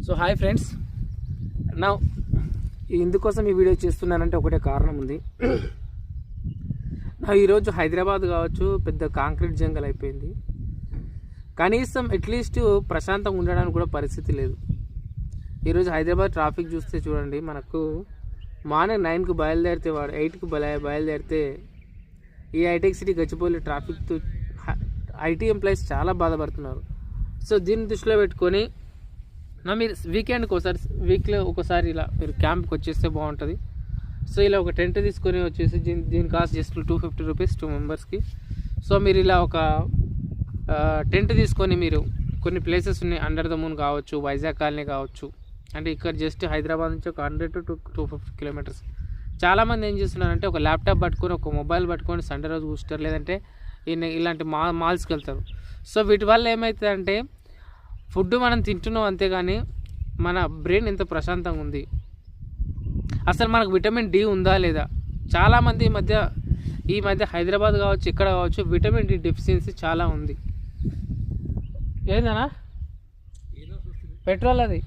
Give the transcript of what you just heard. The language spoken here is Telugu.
సో హాయ్ ఫ్రెండ్స్, నా ఇందుకోసం ఈ వీడియో చేస్తున్నానంటే ఒకటే కారణం ఉంది. నా ఈరోజు హైదరాబాద్ కావచ్చు పెద్ద కాంక్రీట్ జంగల్ అయిపోయింది. కనీసం అట్లీస్ట్ ప్రశాంతంగా ఉండడానికి కూడా పరిస్థితి లేదు. ఈరోజు హైదరాబాద్ ట్రాఫిక్ చూస్తే చూడండి, మనకు మార్నింగ్ 9కు బయలుదేరితే వాడు 8కు బయలుదేరితే ఈ హైటెక్ సిటీ గచ్చిబౌలి ట్రాఫిక్తో ఐటీ ఎంప్లాయీస్ చాలా బాధపడుతున్నారు. సో దీన్ని దృష్టిలో పెట్టుకొని మీరు వీకెండ్కి ఒకసారి వీక్లో ఒకసారి ఇలా మీరు క్యాంప్కి వచ్చేస్తే బాగుంటుంది. సో ఇలా ఒక టెంట్ తీసుకొని వచ్చేసి దీని కాస్ట్ జస్ట్ 250 రూపీస్ 2 మెంబర్స్కి. సో మీరు ఇలా ఒక టెంట్ తీసుకొని మీరు కొన్ని ప్లేసెస్ ఉన్నాయి, అండర్ ద మూన్ కావచ్చు, వైజాగ్ కాలనీ కావచ్చు, అంటే ఇక్కడ జస్ట్ హైదరాబాద్ నుంచి ఒక 100 to 250 కిలోమీటర్స్. చాలామంది ఏం చేస్తున్నారంటే ఒక ల్యాప్టాప్ పట్టుకొని ఒక మొబైల్ పట్టుకొని సండే రోజు కూర్చుంటారు, లేదంటే ఇలాంటి మాల్స్కి వెళ్తారు. సో వీటి వల్ల ఏమవుతుందంటే ఫుడ్ మనం తింటున్నాం అంతేగాని మన బ్రెయిన్ ఎంత ప్రశాంతంగా ఉంది, అసలు మనకు విటమిన్ డి ఉందా లేదా. చాలామంది ఈ మధ్య హైదరాబాద్ కావచ్చు ఇక్కడ కావచ్చు విటమిన్ డి డెఫిషియన్సీ చాలా ఉంది. ఏందన్నా పెట్రోల్ అది